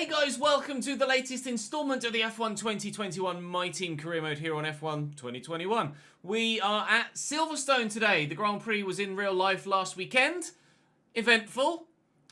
Hey guys, welcome to the latest instalment of the F1 2021 My Team Career Mode here on F1 2021. We are at Silverstone today. The Grand Prix was in real life last weekend. Eventful.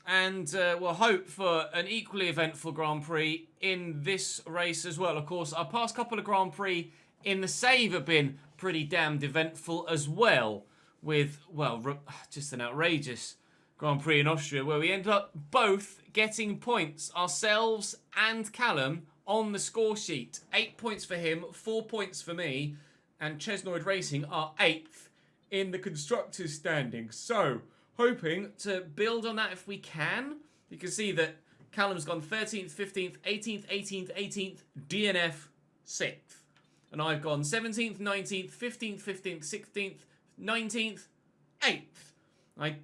And we'll hope for an equally eventful Grand Prix in this race as well. Of course, our past couple of Grand Prix in the save have been pretty damned eventful as well. With, well, just an outrageous Grand Prix in Austria where we ended up both getting points, ourselves and Callum, on the score sheet. 8 points for him, 4 points for me, and Chesnoid Racing are 8th in the constructors' standings. So, hoping to build on that if we can. You can see that Callum's gone 13th, 15th, 18th, 18th, 18th, DNF 6th. And I've gone 17th, 19th, 15th, 15th, 16th, 19th, 8th. I'm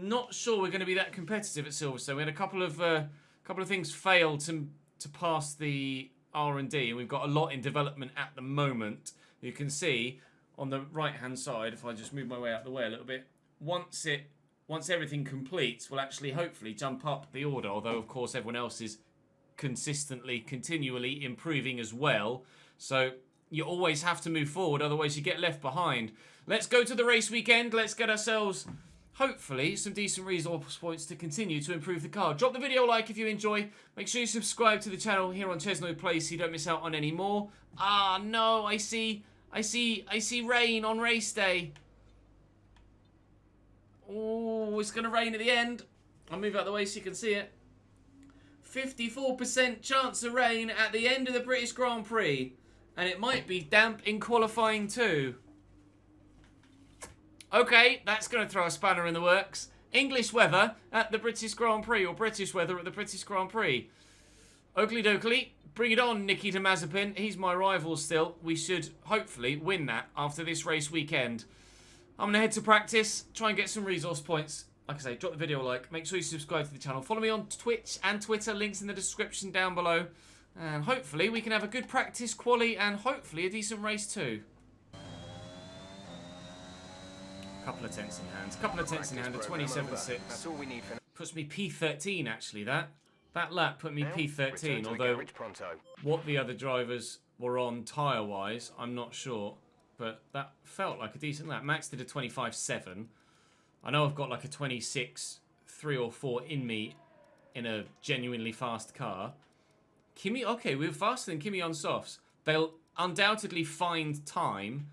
not sure we're going to be that competitive at Silverstone. We had a couple of things fail to pass the R&D, and we've got a lot in development at the moment. You can see on the right-hand side, if I just move my way out the way a little bit, once everything completes, we'll actually hopefully jump up the order, although of course everyone else is continually improving as well. So you always have to move forward, otherwise you get left behind. Let's go to the race weekend. Let's get ourselves, hopefully, some decent resource points to continue to improve the car. Drop the video a like if you enjoy. Make sure you subscribe to the channel here on ChesnoidPlays so you don't miss out on any more. Ah, no, I see rain on race day. Oh, it's going to rain at the end. I'll move out the way so you can see it. 54% chance of rain at the end of the British Grand Prix. And it might be damp in qualifying too. Okay, that's going to throw a spanner in the works. English weather at the British Grand Prix, or British weather at the British Grand Prix. Oakley dokley, bring it on, Nikita Mazepin. He's my rival still. We should hopefully win that after this race weekend. I'm going to head to practice, try and get some resource points. Like I say, drop the video a like. Make sure you subscribe to the channel. Follow me on Twitch and Twitter. Links in the description down below. And hopefully we can have a good practice quali and hopefully a decent race too. Couple of tenths in hand. Couple of tenths in hand. A 27.6. Puts me P13 actually. That lap put me P13. Although what the other drivers were on tyre wise, I'm not sure. But that felt like a decent lap. Max did a 25.7. I know I've got like a 26.3 or 4 in me in a genuinely fast car. Kimi, okay, we were faster than Kimi on softs. They'll undoubtedly find time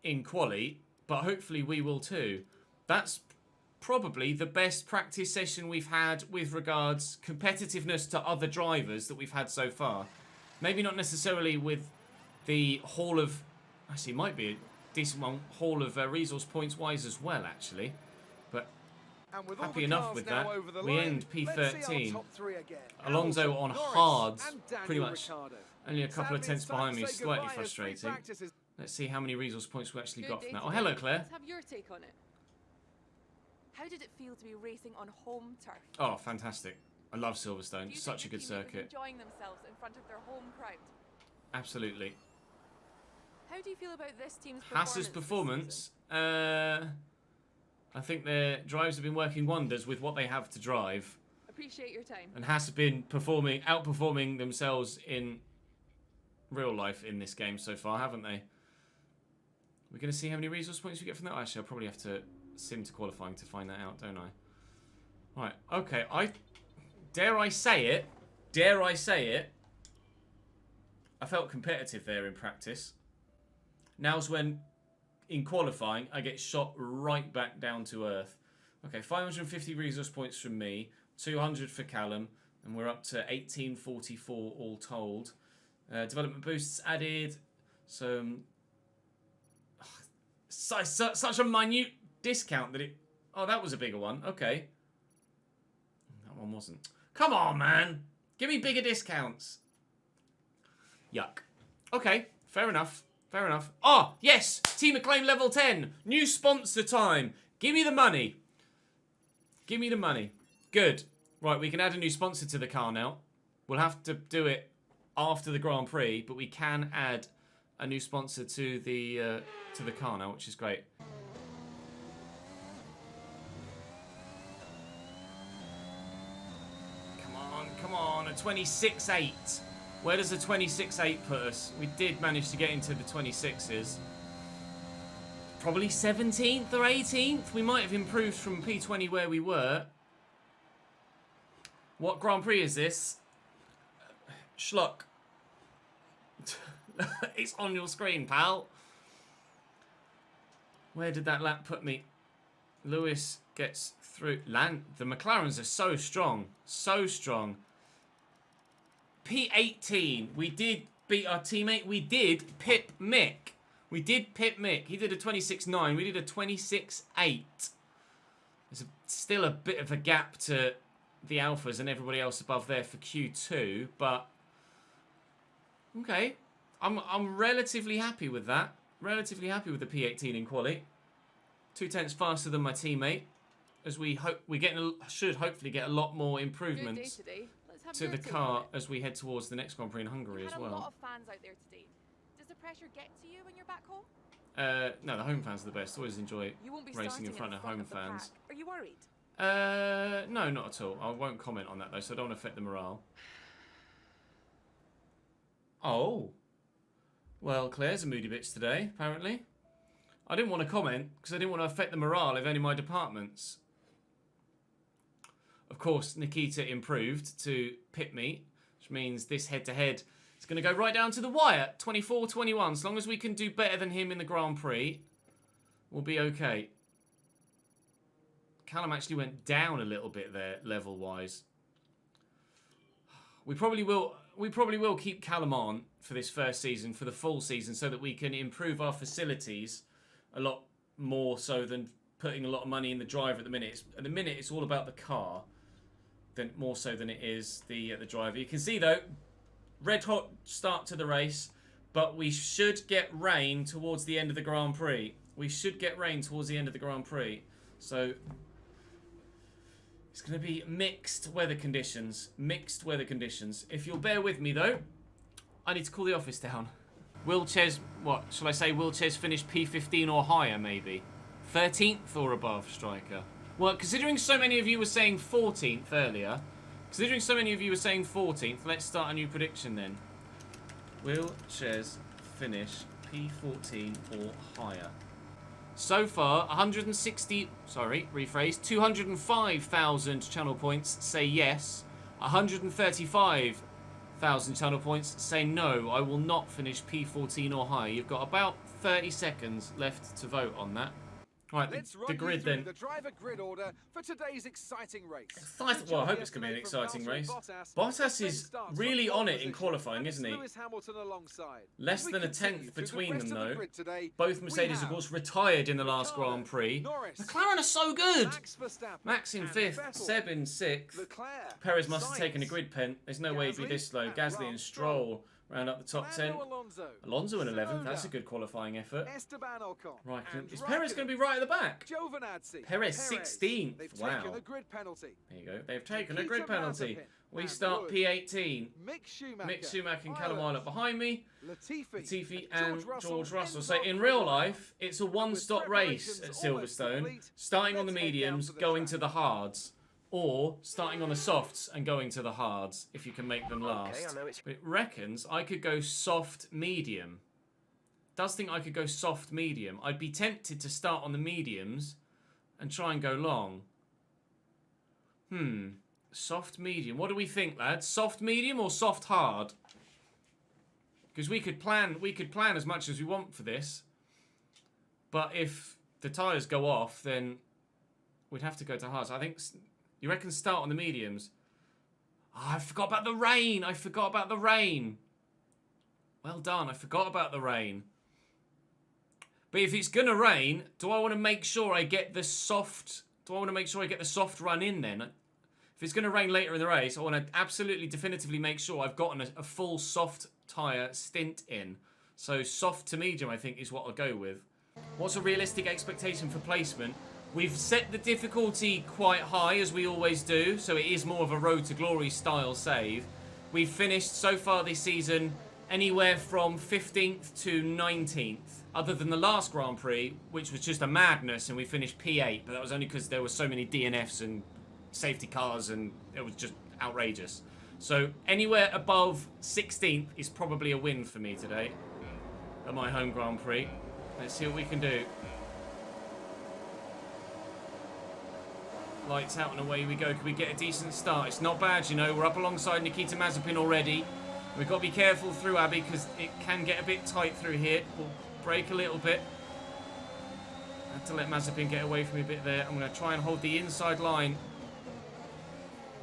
in quali, but hopefully we will too. That's probably the best practice session we've had with regards competitiveness to other drivers that we've had so far. Maybe not necessarily with the haul of... Actually, it might be a decent one, haul of resource points wise as well, actually. But happy enough with that. We end P13. Alonso on hards, pretty much only a couple of tenths behind me, slightly frustrating. Let's see how many resource points we actually got from that. Oh, hello, Claire. Let's have your take on it. How did it feel to be racing on home turf? Oh, fantastic. I love Silverstone. Such a good circuit. Enjoying themselves in front of their home crowd. Absolutely. How do you feel about this team's performance? Haas's performance, I think their drives have been working wonders with what they have to drive. Appreciate your time. And Haas have been outperforming themselves in real life in this game so far, haven't they? We're going to see how many resource points we get from that. Actually, I'll probably have to sim to qualifying to find that out, don't I? Right, okay. Dare I say it, I felt competitive there in practice. Now's when, in qualifying, I get shot right back down to earth. Okay, 550 resource points from me, 200 for Callum, and we're up to 1844 all told. Development boosts added. Some... such a minute discount that it... Oh, that was a bigger one. Okay. That one wasn't. Come on, man. Give me bigger discounts. Yuck. Okay, fair enough. Fair enough. Oh, yes! Team Acclaim level 10. New sponsor time. Give me the money. Give me the money. Good. Right, we can add a new sponsor to the car now. We'll have to do it after the Grand Prix, but we can add a new sponsor to the car now, which is great. Come on, come on. A 26.8. Where does the 26.8 put us? We did manage to get into the 26s. Probably 17th or 18th. We might have improved from P20 where we were. What Grand Prix is this? Schluck. It's on your screen, pal. Where did that lap put me? Lewis gets through. The McLarens are so strong. So strong. P18. We did beat our teammate. We did pip Mick. We did pip Mick. He did a 26.9. We did a 26.8. There's still a bit of a gap to the Alphas and everybody else above there for Q2. But, okay. I'm relatively happy with that. Relatively happy with the P18 in quali. 0.2 faster than my teammate. As we hope should hopefully get a lot more improvements to the car as we head towards the next Grand Prix in Hungary as well. A lot of fans out there today. Does the pressure get to you when you're back home? No, the home fans are the best. Always enjoy racing in front of home fans. Are you worried? No, not at all. I won't comment on that though, so I don't want to affect the morale. Oh. Well, Claire's a moody bitch today, apparently. I didn't want to comment because I didn't want to affect the morale of any of my departments. Of course, Nikita improved to pit me, which means this head-to-head is going to go right down to the wire. 24-21. As long as we can do better than him in the Grand Prix, we'll be okay. Callum actually went down a little bit there, level-wise. We probably will keep Callum on for this first season, for the full season, so that we can improve our facilities a lot more so than putting a lot of money in the driver at the minute. At the minute, it's all about the car, more so than it is the driver. You can see, though, red hot start to the race, but we should get rain towards the end of the Grand Prix. We should get rain towards the end of the Grand Prix. So it's going to be mixed weather conditions. Mixed weather conditions. If you'll bear with me, though, I need to call the office down. Will Ches, what shall I say? Will Ches finish P15 or higher, maybe? 13th or above, striker? Well, considering so many of you were saying 14th earlier, let's start a new prediction then. Will Ches finish P14 or higher? So far, 205,000 channel points say yes. 135,000 channel points say no. I will not finish P14 or higher. You've got about 30 seconds left to vote on that. Right, the grid then. The driver grid order for today's exciting race. Well, I hope it's going to be an exciting race. Bottas is really on it in qualifying, isn't he? Less than a tenth between them, though. Both Mercedes, of course, retired in the last Grand Prix. McLaren are so good! Max in 5th, Seb in 6th. Perez must have taken a grid pen. There's no way he'd be this slow. Gasly and Stroll round up the top 10. Alonso in 11th. That's a good qualifying effort. Right, is Perez going to be right at the back? Perez 16th. Wow. There you go. They've taken a grid penalty. We start P18. Mick Schumacher and Callum Ilott behind me. Latifi and George Russell. So in real life, it's a one-stop race at Silverstone. Starting on the mediums, going to the hards. Or starting on the softs and going to the hards, if you can make them last. But it reckons I could go soft-medium. Does think I could go soft-medium. I'd be tempted to start on the mediums and try and go long. Soft-medium. What do we think, lads? Soft-medium or soft-hard? Because we could plan as much as we want for this. But if the tyres go off, then we'd have to go to hards. I think... You reckon start on the mediums? Oh, I forgot about the rain. Well done. I forgot about the rain. But if it's going to rain, do I want to make sure I get the soft... run in then? If it's going to rain later in the race, I want to absolutely definitively make sure I've gotten a full soft tyre stint in. So soft to medium, I think, is what I'll go with. What's a realistic expectation for placement? We've set the difficulty quite high, as we always do, so it is more of a Road to Glory style save. We've finished so far this season anywhere from 15th to 19th, other than the last Grand Prix, which was just a madness, and we finished P8, but that was only because there were so many DNFs and safety cars, and it was just outrageous. So anywhere above 16th is probably a win for me today at my home Grand Prix. Let's see what we can do. Lights out and away we go. Can we get a decent start? It's not bad, you know. We're up alongside Nikita Mazepin already. We've got to be careful through Abbey because it can get a bit tight through here. We'll brake a little bit. I have to let Mazepin get away from me a bit there. I'm going to try and hold the inside line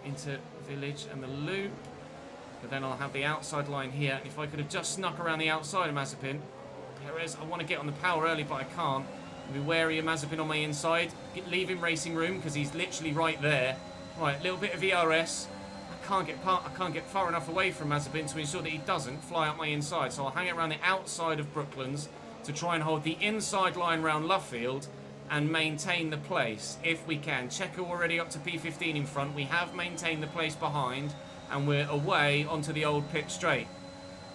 into Village and the loop. But then I'll have the outside line here. And if I could have just snuck around the outside of Mazepin. Perez, I want to get on the power early, but I can't. I'll be wary of Mazepin on my inside. Leave him racing room because he's literally right there. Right, a little bit of ERS. I can't get far enough away from Mazepin to ensure that he doesn't fly up my inside. So I'll hang it around the outside of Brooklands to try and hold the inside line round Lovefield and maintain the place if we can. Checo already up to P15 in front. We have maintained the place behind and we're away onto the old pit straight.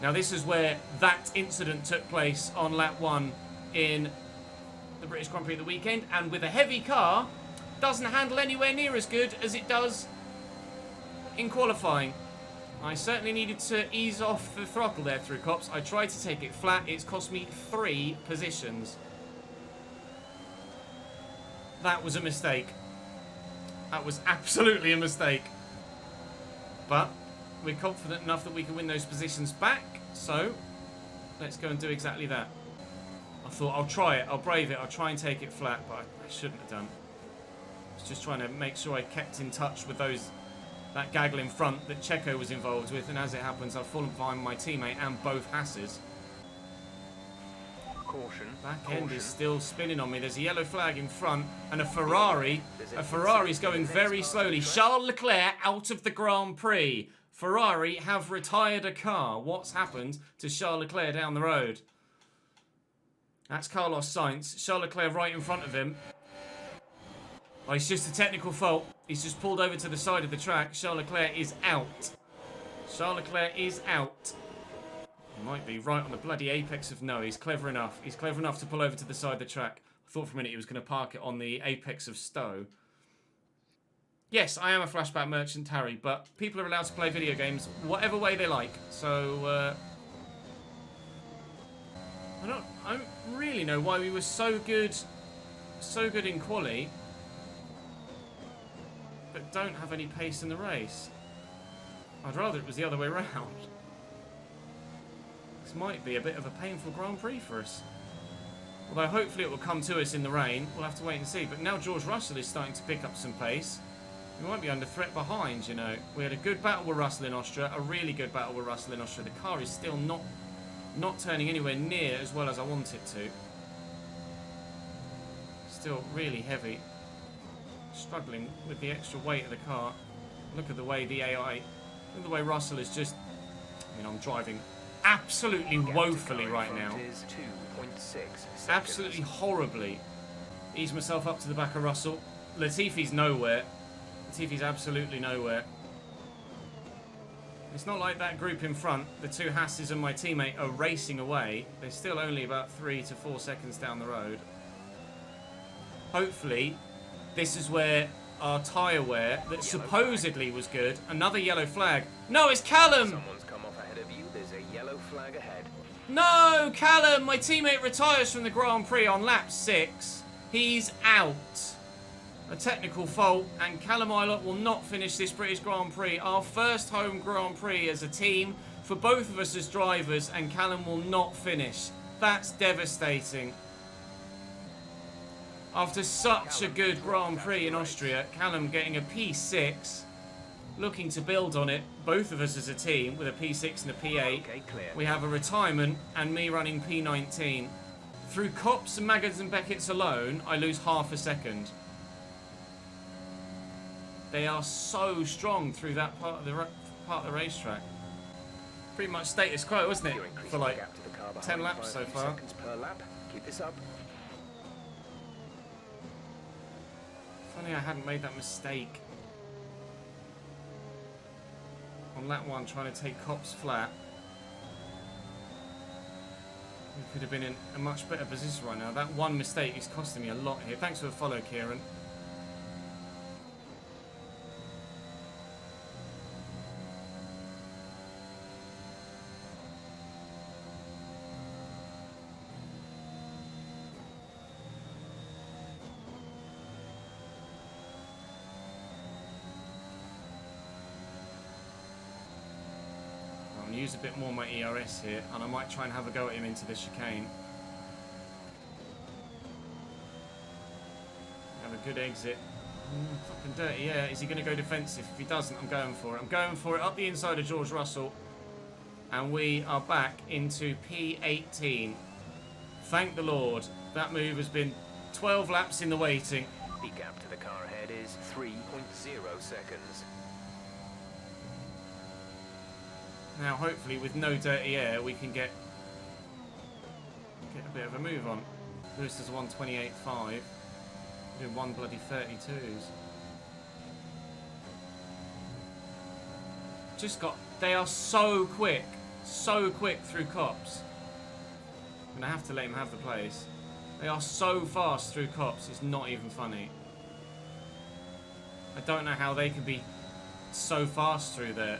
Now this is where that incident took place on lap 1 in the British Grand Prix of the weekend, and with a heavy car doesn't handle anywhere near as good as it does in qualifying. I certainly needed to ease off the throttle there through Cops. I tried to take it flat. It's cost me 3 positions. That was a mistake. That was absolutely a mistake. But we're confident enough that we can win those positions back. So let's go and do exactly that. I thought I'll try it. I'll brave it. I'll try and take it flat, but I shouldn't have done. I was just trying to make sure I kept in touch with that gaggle in front that Checo was involved with, and as it happens, I've fallen behind my teammate and both Hasses. Caution. Back end is still spinning on me. There's a yellow flag in front, and a Ferrari. A Ferrari's going very slowly. Charles Leclerc out of the Grand Prix. Ferrari have retired a car. What's happened to Charles Leclerc down the road? That's Carlos Sainz. Charles Leclerc right in front of him. Oh, it's just a technical fault. He's just pulled over to the side of the track. Charles Leclerc is out. Charles Leclerc is out. He might be right on the bloody apex of... No, he's clever enough. He's clever enough to pull over to the side of the track. I thought for a minute he was going to park it on the apex of Stowe. Yes, I am a flashback merchant, Harry, but people are allowed to play video games whatever way they like. So, I don't really know why we were so good in quali, but don't have any pace in the race. I'd rather it was the other way around. This might be a bit of a painful Grand Prix for us. Although hopefully it will come to us in the rain. We'll have to wait and see. But now George Russell is starting to pick up some pace. We might be under threat behind, you know. We had a good battle with Russell in Austria. A really good battle with Russell in Austria. The car is still not turning anywhere near as well as I want it to. Still really heavy. Struggling with the extra weight of the car. Look at the way the AI... Look at the way Russell is just... I mean, I'm driving absolutely woefully right now. Absolutely horribly. Ease myself up to the back of Russell. Latifi's nowhere. Latifi's absolutely nowhere. It's not like that group in front, the two Hasses and my teammate, are racing away. They're still only about 3 to 4 seconds down the road. Hopefully, this is where our tyre wear that supposedly was good. Another yellow flag. No, it's Callum! Someone's come off ahead of you. There's a yellow flag ahead. No, Callum! My teammate retires from the Grand Prix on lap 6. He's out. A technical fault, and Callum Ilott will not finish this British Grand Prix. Our first home Grand Prix as a team for both of us as drivers, and Callum will not finish. That's devastating. After such a good Grand Prix in Austria, Callum getting a P6, looking to build on it, both of us as a team, with a P6 and a P8. We have a retirement and me running P19. Through Copse and Maggots and Beckett's alone, I lose half a second. They are so strong through that part of the racetrack. Pretty much status quo, isn't it? For like 10 laps so far. Per lap. Keep this up. Funny I hadn't made that mistake on lap 1, trying to take Copse flat. We could have been in a much better position right now. That one mistake is costing me a lot here. Thanks for the follow, Kieran. going to use a bit more of my ERS here, and I might try and have a go at him into the chicane. Have a good exit. Fucking dirty, yeah. Is he going to go defensive? If he doesn't, I'm going for it. I'm going for it up the inside of George Russell. And we are back into P18. Thank the Lord. That move has been 12 laps in the waiting. The gap to the car ahead is 3.0 seconds. Now, hopefully, with no dirty air, we can get a bit of a move on. Lewis does 128.5. Doing one bloody 32s. They are so quick through cops. I'm gonna have to let him have the place. They are so fast through cops, it's not even funny. I don't know how they can be so fast through there.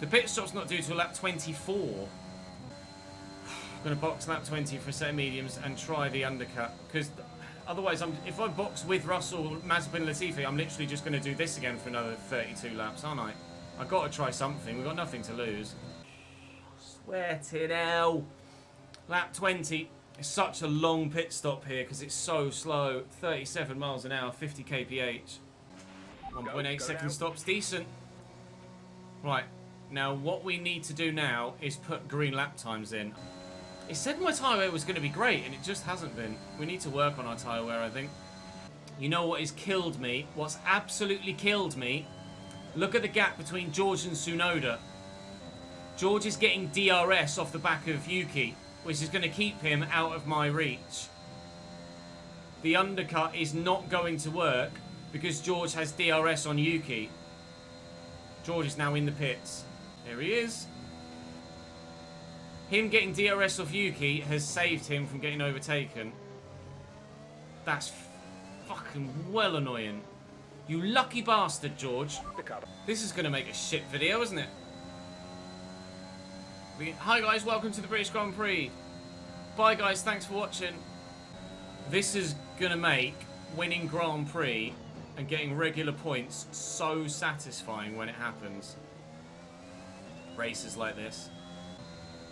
The pit stop's not due till lap 24. I'm going to box lap 20 for a set of mediums and try the undercut. Because otherwise, if I box with Russell, Mazepin, Latifi, I'm literally just going to do this again for another 32 laps, aren't I? I've got to try something. We've got nothing to lose. Swear to now. Lap 20. It's such a long pit stop here because it's so slow. 37 miles an hour, 50 kph. 1.8 second stops, decent. Right, now what we need to do now is put green lap times in. It said my tyre wear was going to be great, and it just hasn't been. We need to work on our tyre wear, I think. You know what has killed me? What's absolutely killed me? Look at the gap between George and Tsunoda. George is getting DRS off the back of Yuki, which is going to keep him out of my reach. The undercut is not going to work because George has DRS on Yuki. George is now in the pits. There he is. Him getting DRS off Yuki has saved him from getting overtaken. That's fucking well annoying. You lucky bastard, George. This is going to make a shit video, isn't it? Hi guys, welcome to the British Grand Prix. Bye guys, thanks for watching. This is going to make winning Grand Prix and getting regular points so satisfying when it happens. Races like this.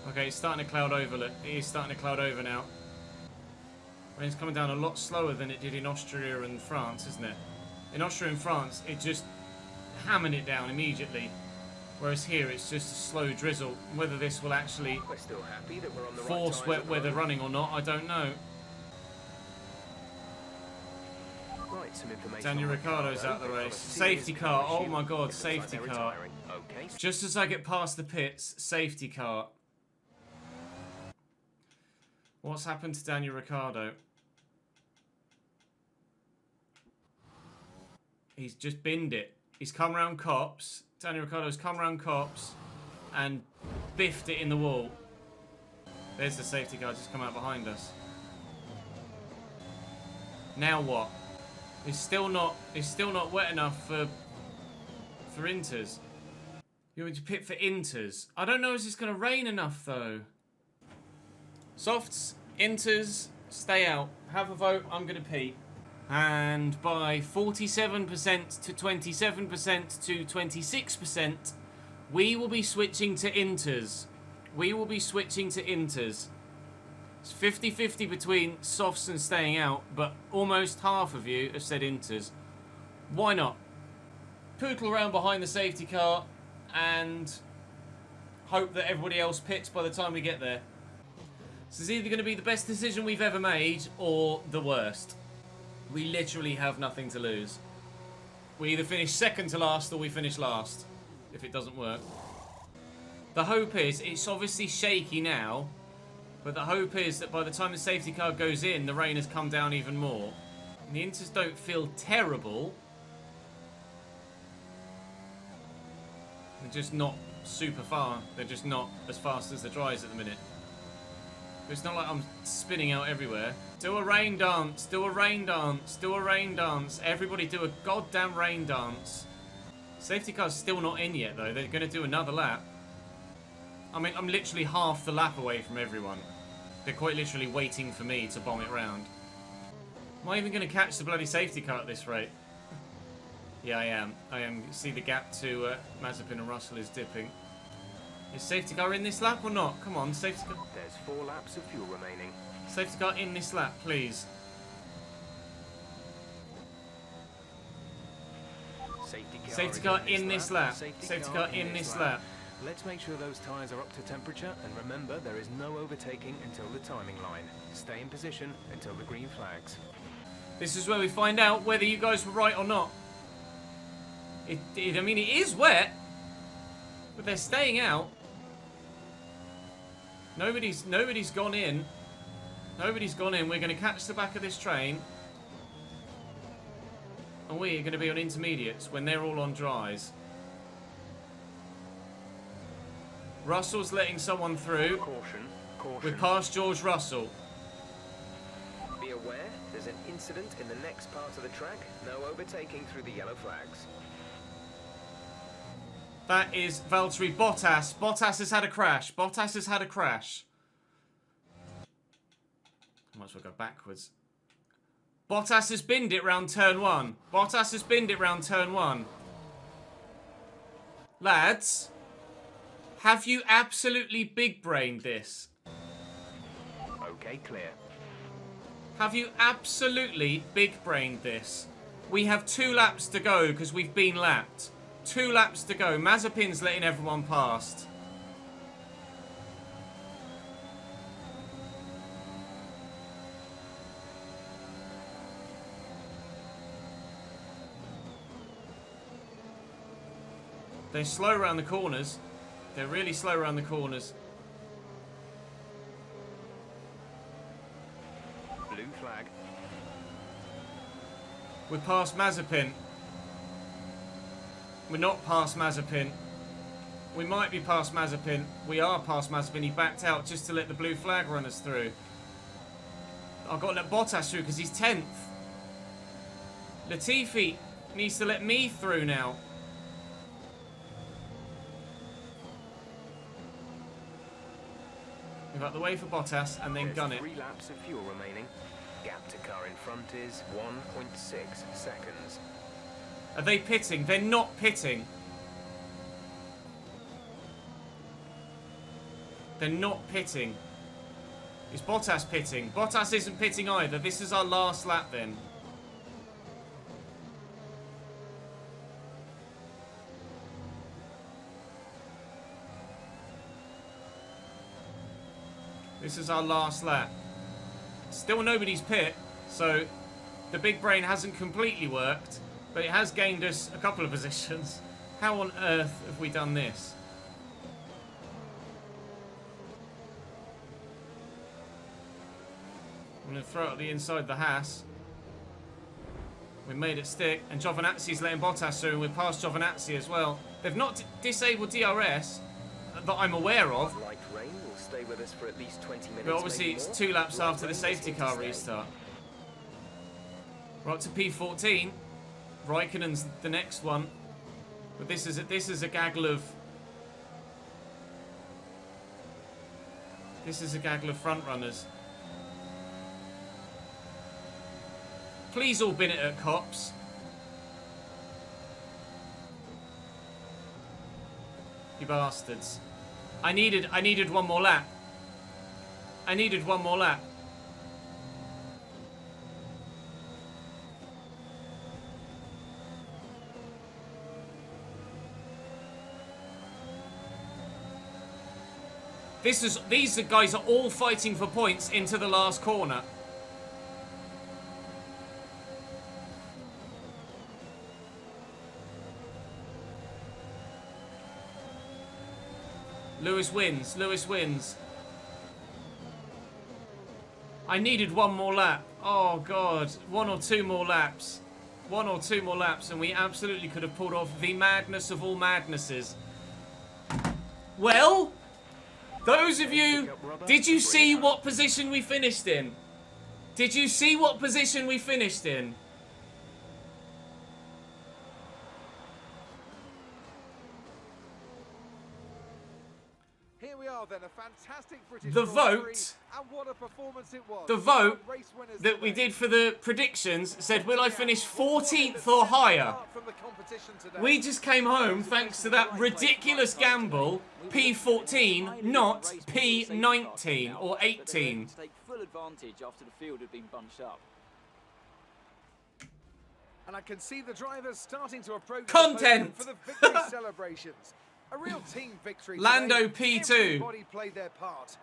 Okay, it's starting to cloud over. Look, it is starting to cloud over now. Rain's coming down a lot slower than it did in Austria and France, isn't it? In Austria and France, it just hammered it down immediately. Whereas here, it's just a slow drizzle. Whether this will actually We're still happy that we're on the force wet weather running or not, I don't know. Right, some information. Daniel Ricciardo's out the race. Safety car. Oh my god, safety car. Okay. Just as I get past the pits, safety car. What's happened to Daniel Ricciardo? He's just binned it. He's come round cops. Daniel Ricciardo's come round cops and biffed it in the wall. There's the safety car just come out behind us. Now what? It's still not wet enough for Inters. You want to pit for Inters? I don't know if it's going to rain enough though. Softs, Inters, stay out. Have a vote. I'm going to pee. And by 47% to 27% to 26%, we will be switching to Inters. We will be switching to Inters. It's 50-50 between softs and staying out, but almost half of you have said Inters. Why not? Poodle around behind the safety car and hope that everybody else pits by the time we get there. This is either going to be the best decision we've ever made or the worst. We literally have nothing to lose. We either finish second to last or we finish last, if it doesn't work. The hope is, it's obviously shaky now, but the hope is that by the time the safety car goes in, the rain has come down even more. And the Inters don't feel terrible. They're just not super far. They're just not as fast as the dries at the minute. It's not like I'm spinning out everywhere. Do a rain dance, do a rain dance, do a rain dance. Everybody do a goddamn rain dance. Safety car's still not in yet though. They're going to do another lap. I mean, I'm literally half the lap away from everyone. They're quite literally waiting for me to bomb it round. Am I even going to catch the bloody safety car at this rate? Yeah, I am. You see the gap to Mazepin and Russell is dipping. Is safety car in this lap or not? Come on, safety car. There's 4 laps of fuel remaining. Safety car in this lap, please. Safety car in this lap. Safety car in this lap. Let's make sure those tyres are up to temperature, and remember, there is no overtaking until the timing line. Stay in position until the green flags. This is where we find out whether you guys were right or not. I mean, it is wet, but they're staying out. Nobody's gone in. Nobody's gone in. We're going to catch the back of this train. And we are going to be on intermediates when they're all on dries. Russell's letting someone through. Caution, caution. We're past George Russell. Be aware, there's an incident in the next part of the track. No overtaking through the yellow flags. That is Valtteri Bottas. Bottas has had a crash. Bottas has had a crash. I might as well go backwards. Bottas has binned it round turn 1. Bottas has binned it round turn 1. Lads, have you absolutely big-brained this? Okay, clear. Have you absolutely big-brained this? We have 2 laps to go because we've been lapped. 2 laps to go. Mazepin's letting everyone past. They're slow around the corners. They're really slow around the corners. Blue flag. We're past Mazepin. We're not past Mazepin. We might be past Mazepin. We are past Mazepin. He backed out just to let the blue flag run us through. I've got to let Bottas through because he's 10th. Latifi needs to let me through now. Move out the way for Bottas and then There's gun it. 3 laps of fuel remaining. Gap to car in front is 1.6 seconds. Are they pitting? They're not pitting. They're not pitting. Is Bottas pitting? Bottas isn't pitting either. This is our last lap then. This is our last lap. Still nobody's pit, so the big brain hasn't completely worked, but it has gained us a couple of positions. How on earth have we done this? I'm going to throw it at the inside of the Haas. We made it stick, and Giovinazzi's letting Bottas through, and we're past Giovinazzi as well. They've not disabled DRS that I'm aware of. Light rain will stay with us for at least 20 minutes. But obviously maybe it's more. 2 laps Light after the rain is safety here to car stay. restart. We're up to P14. Raikkonen's the next one. But this is a gaggle of front runners. Please all bin it at cops. You bastards. I needed one more lap. I needed one more lap. These guys are all fighting for points into the last corner. Lewis wins. Lewis wins. I needed one more lap. Oh, God. 1 or 2 more laps. 1 or 2 more laps, and we absolutely could have pulled off the madness of all madnesses. Well, those of you... Did you see what position we finished in? Did you see what position we finished in? we are then, a fantastic British The Grand Prix, vote, and what a performance it was. the vote Race winners that we today. did for the predictions said, will I finish What was it 14th that or set them higher? apart from the competition today? We just came home thanks to that ridiculous gamble, P14, not P19 or 18. To take full advantage after the field had been bunched up. And I can see the drivers starting to approach Content. the podium for the victory celebrations. A real team victory. Lando today. P2. Everybody played their part.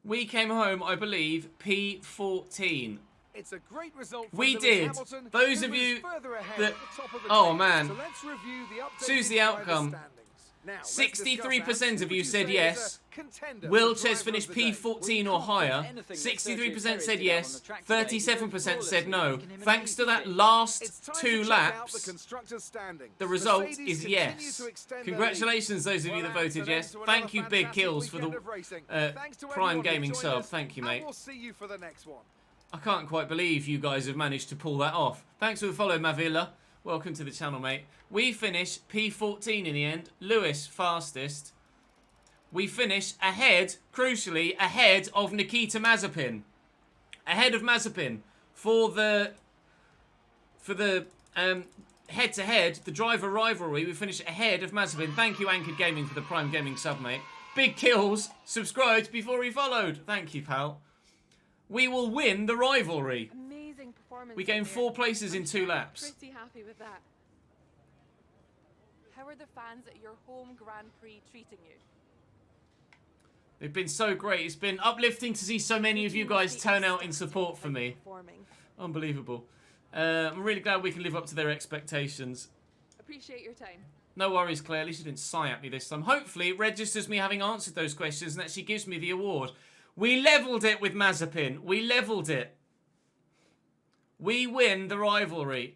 We came home, I believe, P14. It's a great result for We Lewis did. Hamilton, Those who of was you further ahead that... at the top of the Oh, table. man. So let's review the updated Choose the driver outcome. standings. Now, let's 63% discuss of you who said say is yes. a contender Will for Ches driver finish of the day? P14 or higher? 63% said yes. 37% said no. Thanks to that last It's time 2 to check out the laps, constructors' standings. the result Mercedes is continue yes. to extend their Congratulations, lead. those of you that Well, voted that's yes. an end to Thank you, another Big fantastic Kills, for the weekend of racing. Thanks to Prime everyone who Gaming joined sub. us, Thank you, and mate. we'll see you for the next one. I can't quite believe you guys have managed to pull that off. Thanks for the follow, Mavilla. Welcome to the channel, mate. We finish P14 in the end. Lewis, fastest. We finish ahead, crucially, ahead of Nikita Mazepin. Ahead of Mazepin for the head-to-head, the driver rivalry. We finish ahead of Mazepin. Thank you, Anchored Gaming, for the Prime Gaming sub, mate. Big Kills subscribed before he followed. Thank you, pal. We will win the rivalry. Amazing performance. We gained here. 4 places in I'm 2 sure you're laps. Pretty happy with that. How are the fans at your home Grand Prix treating you? They've been so great. It's been uplifting to see so many of you guys turn out in support for me. Unbelievable. I'm really glad we can live up to their expectations. Appreciate your time. No worries, Claire. At least you didn't sigh at me this time. Hopefully, it registers me having answered those questions and actually gives me the award. We leveled it with Mazepin. We leveled it. We win the rivalry.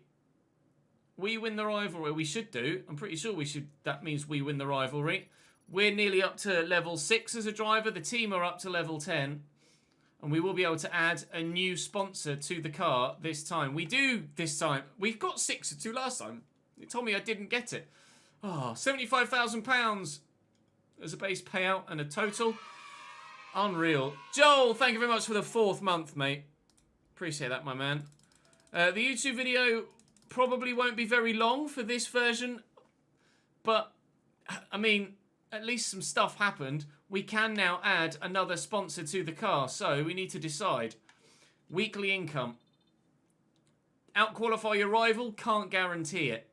We win the rivalry. We should do. I'm pretty sure we should. That means we win the rivalry. We're nearly up to level 6 as a driver. The team are up to level 10. And we will be able to add a new sponsor to the car this time. We do this time. We've got 6 to 2 last time. It told me I didn't get it. Oh, £75,000 as a base payout and a total. Unreal. Joel, thank you very much for the 4th month, mate. Appreciate that, my man. The YouTube video probably won't be very long for this version. But, I mean, at least some stuff happened. We can now add another sponsor to the car. So, we need to decide. Weekly income. Outqualify your rival? Can't guarantee it.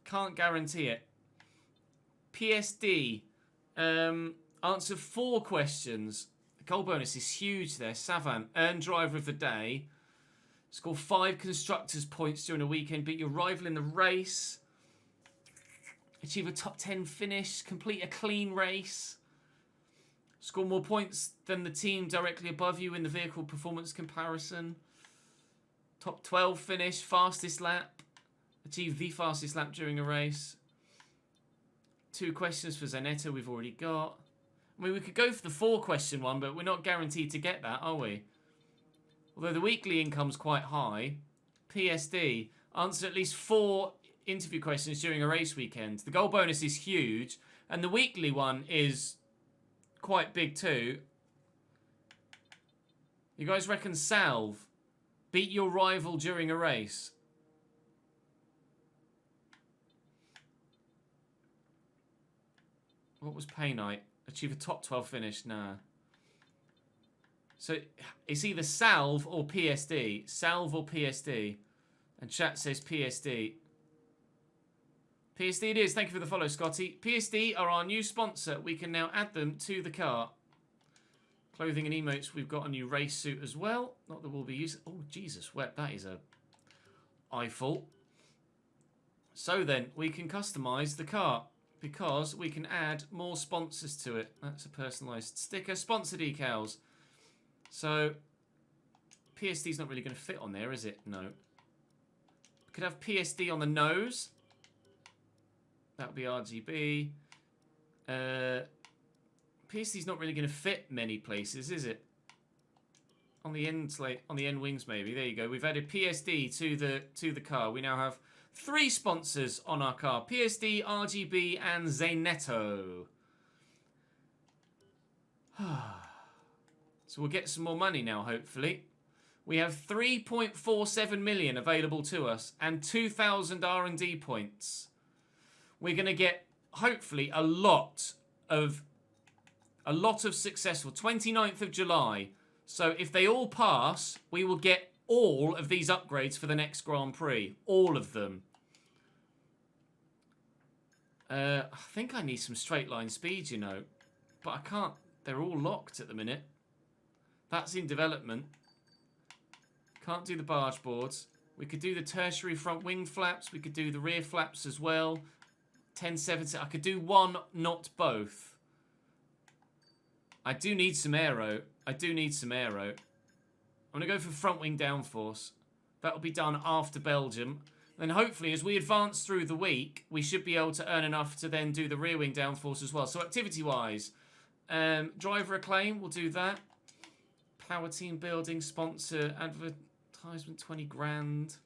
Can't guarantee it. PSD. Answer 4 questions. The goal bonus is huge there. Savan. Earn driver of the day. Score 5 constructors points during a weekend. Beat your rival in the race. Achieve a top 10 finish. Complete a clean race. Score more points than the team directly above you in the vehicle performance comparison. Top 12 finish. Fastest lap. Achieve the fastest lap during a race. 2 questions for Zanetta we've already got. I mean, we could go for the 4 question one, but we're not guaranteed to get that, are we? Although the weekly income's quite high. PSD. Answer at least 4 interview questions during a race weekend. The goal bonus is huge. And the weekly one is quite big too. You guys reckon Salve? Beat your rival during a race. What was pay night? Achieve a top 12 finish? Nah. So it's either Salve or PSD. Salve or PSD. And chat says PSD. PSD it is. Thank you for the follow, Scotty. PSD are our new sponsor. We can now add them to the car. Clothing and emotes. We've got a new race suit as well. Not that we'll be using. Oh, Jesus, wet. That is a eyeful. So then, we can customise the car. Because we can add more sponsors to it. That's a personalised sticker. Sponsor decals. So, PSD's not really going to fit on there, is it? No. We could have PSD on the nose. That would be RGB. PSD's not really going to fit many places, is it? On the end, on the end wings, maybe. There you go. We've added PSD to the car. We now have 3 sponsors on our car. PSD, RGB, and Zaneto. So we'll get some more money now, hopefully. We have 3.47 million available to us and 2,000 R&D points. We're going to get, hopefully, a lot of successful. 29th of July. So if they all pass, we will get all of these upgrades for the next Grand Prix. All of them. I think I need some straight line speed, you know. But I can't. They're all locked at the minute. That's in development. Can't do the barge boards. We could do the tertiary front wing flaps. We could do the rear flaps as well. 1070. I could do one, not both. I do need some aero. I'm going to go for front wing downforce. That will be done after Belgium. Then hopefully, as we advance through the week, we should be able to earn enough to then do the rear wing downforce as well. So activity-wise, driver acclaim, we'll do that. Power team building, sponsor, advertisement, 20 grand.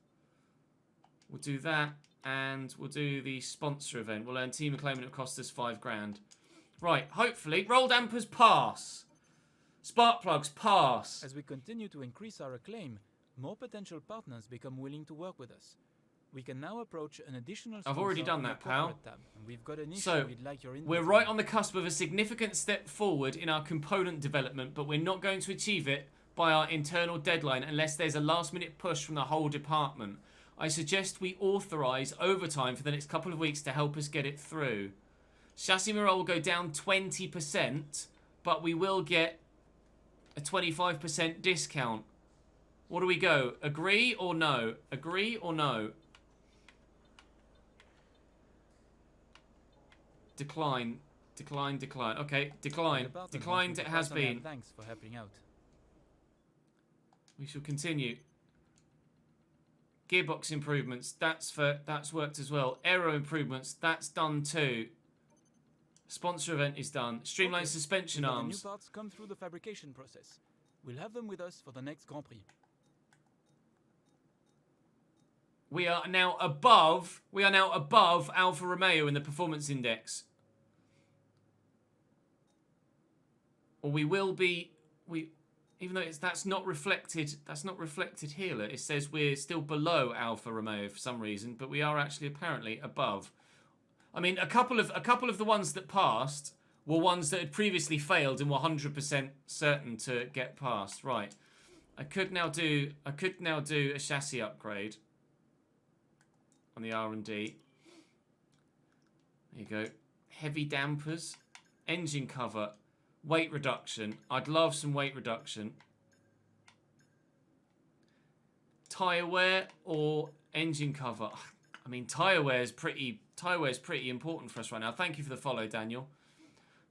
We'll do that. And we'll do the sponsor event. We'll earn team acclaim and it'll cost us 5 grand. Right, hopefully. Roll dampers, pass. Spark plugs, pass. As we continue to increase our acclaim, more potential partners become willing to work with us. We can now approach an additional I've already done that, pal. Tab, and we've got an issue So, we'd like your input we're on. right on the cusp of a significant step forward in our component development, but we're not going to achieve it by our internal deadline unless there's a last-minute push from the whole department. I suggest we authorise overtime for the next couple of weeks to help us get it through. Chassis morale will go down 20%, but we will get a 25% discount. What do we go? Agree or no? Agree or no? Decline. Decline, decline. Okay, decline. Declined it has been. Thanks for helping out. We shall continue. Gearbox improvements, that's worked as well. Aero improvements, that's done too. Sponsor event is done. Streamlined suspension Before arms. the new parts come through the fabrication process. We'll have them with us for the next Grand Prix. We are now above Alfa Romeo in the performance index. Or we will be even though that's not reflected here. It says we're still below Alfa Romeo for some reason, but we are actually apparently above. I mean, a couple of the ones that passed were ones that had previously failed and were 100% certain to get past. Right. I could now do a chassis upgrade on the R&D. There you go. Heavy dampers, engine cover, weight reduction. I'd love some weight reduction. Tyre wear or engine cover. I mean, tyre wear is pretty important for us right now. Thank you for the follow, Daniel.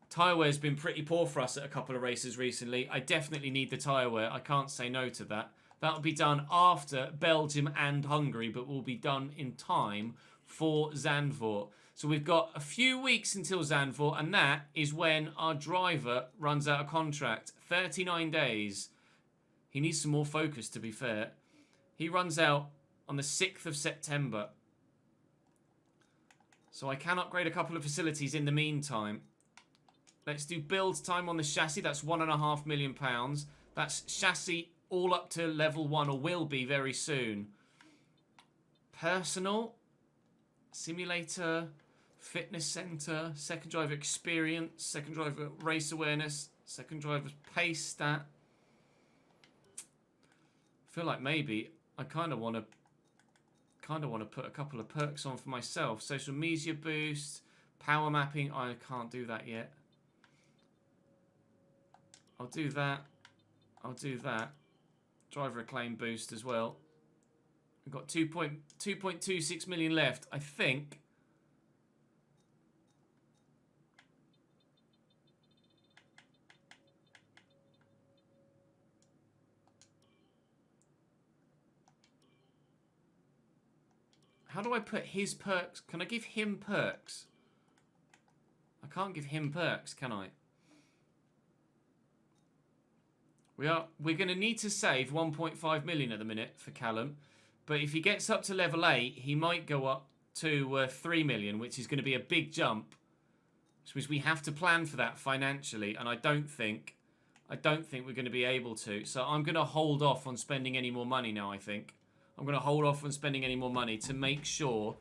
Tyre wear's been pretty poor for us at a couple of races recently. I definitely need the tyre wear. I can't say no to that. That'll be done after Belgium and Hungary, but will be done in time for Zandvoort. So we've got a few weeks until Zandvoort, and that is when our driver runs out of contract. 39 days. He needs some more focus, to be fair. He runs out on the 6th of September. So I can upgrade a couple of facilities in the meantime. Let's do build time on the chassis. That's £1.5 million. That's chassis all up to level 1, or will be very soon. Personal. Simulator. Fitness center. Second driver experience. Second driver race awareness. Second driver's pace stat. I feel like maybe I kind of want to put a couple of perks on for myself. Social media boost. Power mapping. I can't do that yet. I'll do that. I'll do that. Driver acclaim boost as well. We've got 2.26 million left. I think. How do I put his perks? Can I give him perks? I can't give him perks, can I? We're going to need to save 1.5 million at the minute for Callum. But if he gets up to level 8, he might go up to 3 million, which is going to be a big jump which means we have to plan for that financially, and I don't think we're going to be able to. So I'm going to hold off on spending any more money now, I think. I'm going to hold off on spending any more money to make sure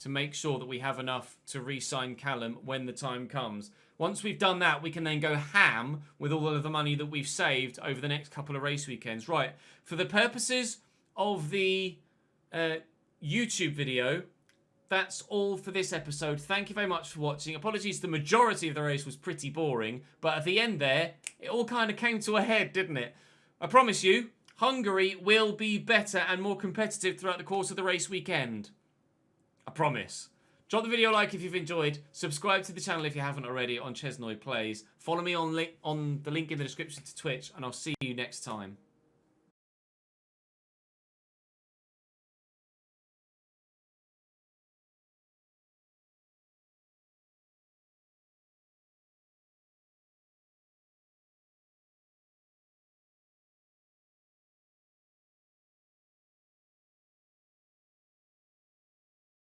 that we have enough to re-sign Callum when the time comes. Once we've done that, we can then go ham with all of the money that we've saved over the next couple of race weekends. Right, for the purposes of the YouTube video, that's all for this episode. Thank you very much for watching. Apologies, the majority of the race was pretty boring, but at the end there, it all kind of came to a head, didn't it? I promise you, Hungary will be better and more competitive throughout the course of the race weekend. I promise. Drop the video a like if you've enjoyed. Subscribe to the channel if you haven't already on ChesnoidPlays. Follow me on the link in the description to Twitch, and I'll see you next time.